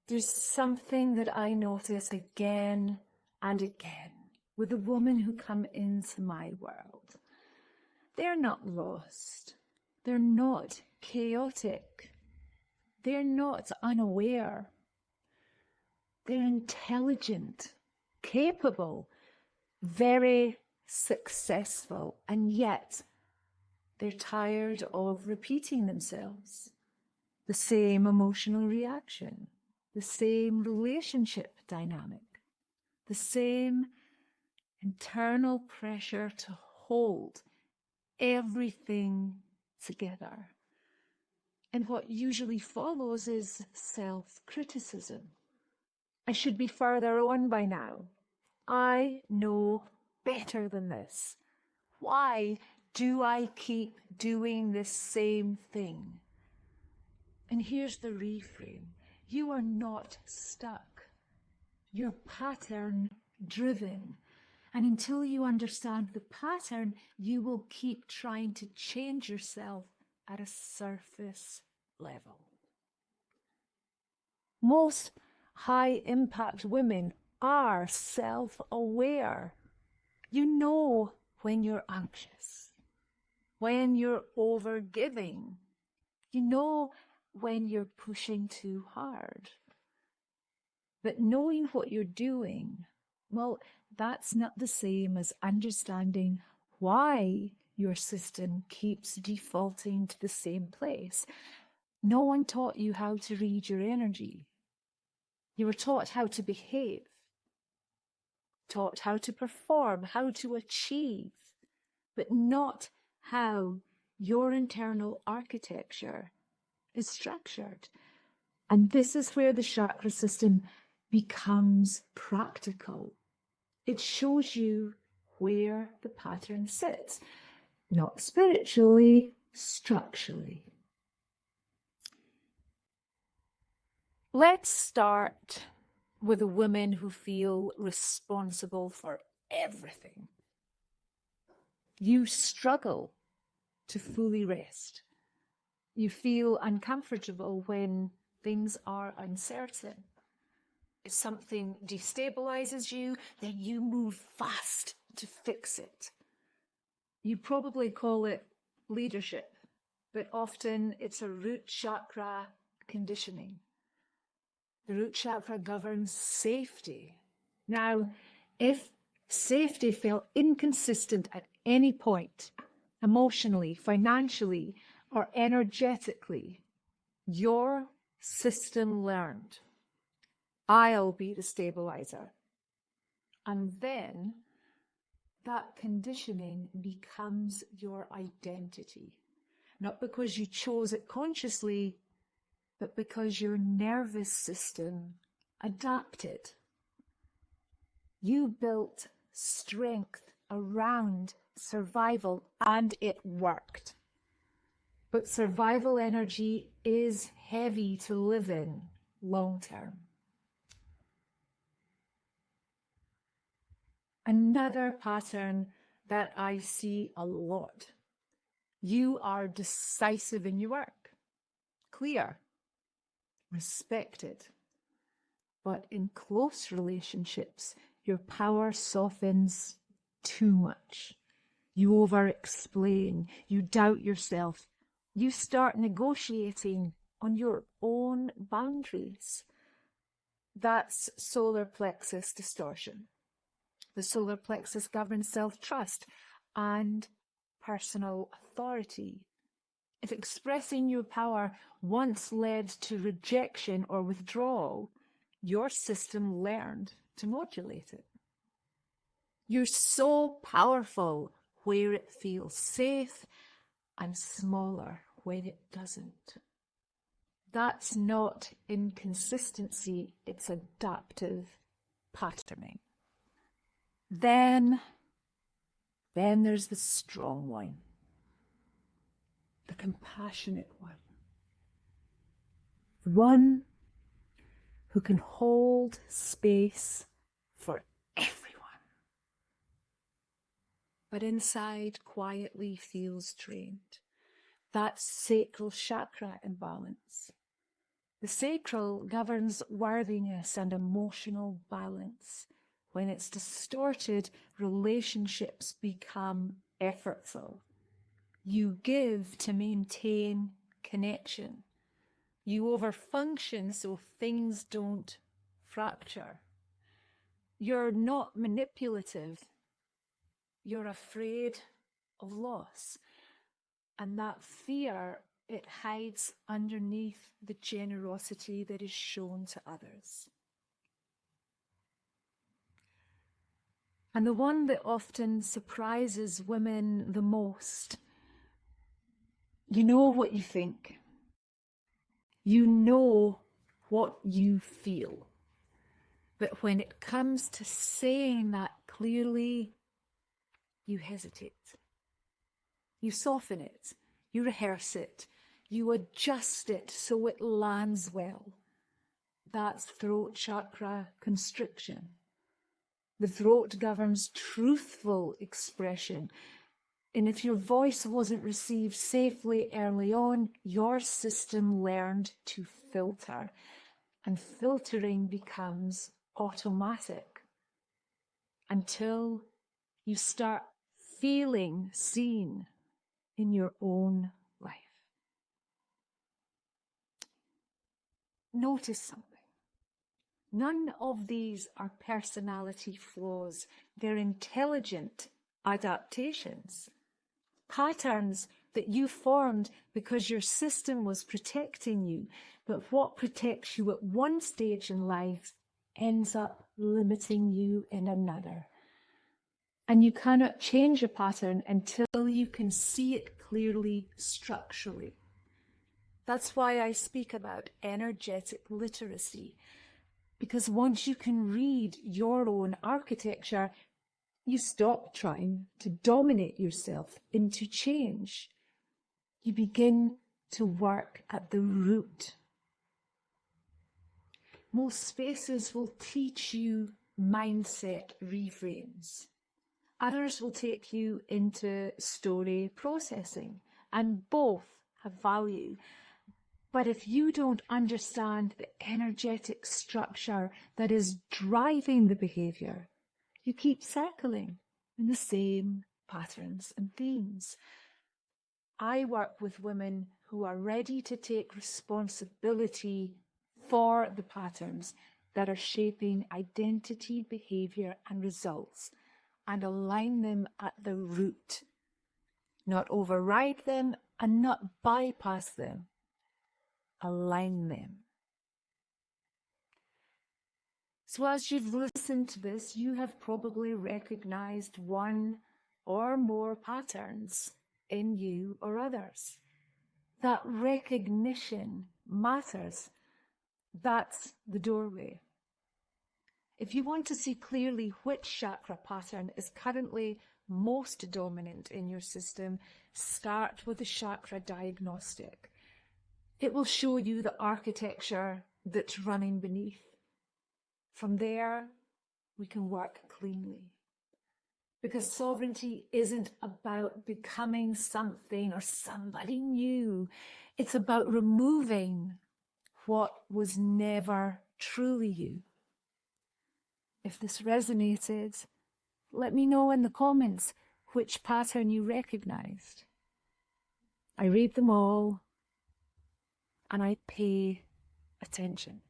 There's something that I notice again and again with the women who come into my world. They're not lost. They're not chaotic. They're not unaware. They're intelligent, capable, very successful, and yet they're tired of repeating themselves. The same emotional reaction, the same relationship dynamic, the same internal pressure to hold everything together. And what usually follows is self-criticism. I should be further on by now. I know better than this. Why do I keep doing this same thing? And here's the reframe. You are not stuck. You're pattern driven. And until you understand the pattern, you will keep trying to change yourself at a surface level. Most high-impact women are self-aware. You know when you're anxious, when you're over-giving. You know when you're pushing too hard. But knowing what you're doing, well, that's not the same as understanding why your system keeps defaulting to the same place. No one taught you how to read your energy. You were taught how to behave, taught how to perform, how to achieve, but not how your internal architecture is structured. And this is where the chakra system becomes practical. It shows you where the pattern sits, not spiritually, structurally. Let's start with the women who feel responsible for everything. You struggle to fully rest. You feel uncomfortable when things are uncertain. If something destabilizes you, then you move fast to fix it. You probably call it leadership, but often it's a root chakra conditioning. The root chakra governs safety. Now, if safety felt inconsistent at any point, emotionally, financially, or energetically, your system learned, I'll be the stabilizer. And then that conditioning becomes your identity. Not because you chose it consciously, but because your nervous system adapted. You built strength around survival, and it worked. But survival energy is heavy to live in long term. Another pattern that I see a lot. You are decisive in your work, clear, respected. But in close relationships, your power softens too much. You over-explain, you doubt yourself. You start negotiating on your own boundaries. That's solar plexus distortion. The solar plexus governs self-trust and personal authority. If expressing your power once led to rejection or withdrawal, your system learned to modulate it. You're so powerful where it feels safe and smaller when it doesn't. That's not inconsistency, it's adaptive patterning. Then there's the strong one, the compassionate one. The one who can hold space for everyone, but inside quietly feels drained. That's sacral chakra imbalance. The sacral governs worthiness and emotional balance. When it's distorted, relationships become effortful. You give to maintain connection. You overfunction so things don't fracture. You're not manipulative. You're afraid of loss. And that fear, it hides underneath the generosity that is shown to others. And the one that often surprises women the most, you know what you think. You know what you feel. But when it comes to saying that clearly, you hesitate. You soften it. You rehearse it. You adjust it so it lands well. That's throat chakra constriction. The throat governs truthful expression. And if your voice wasn't received safely early on, your system learned to filter. And filtering becomes automatic until you start feeling seen in your own life. Notice something. None of these are personality flaws. They're intelligent adaptations. Patterns that you formed because your system was protecting you. But what protects you at one stage in life ends up limiting you in another. And you cannot change a pattern until you can see it clearly structurally. That's why I speak about energetic literacy. Because once you can read your own architecture, you stop trying to dominate yourself into change. You begin to work at the root. Most spaces will teach you mindset reframes. Others will take you into story processing, and both have value. But if you don't understand the energetic structure that is driving the behaviour, you keep circling in the same patterns and themes. I work with women who are ready to take responsibility for the patterns that are shaping identity, behaviour and results, and align them at the root. Not override them and not bypass them. Align them. So as you've listened to this, you have probably recognized one or more patterns in you or others. That recognition matters. That's the doorway. If you want to see clearly which chakra pattern is currently most dominant in your system, start with the chakra diagnostic. It will show you the architecture that's running beneath. From there, we can work cleanly. Because sovereignty isn't about becoming something or somebody new. It's about removing what was never truly you. If this resonated, let me know in the comments which pattern you recognized. I read them all and I pay attention.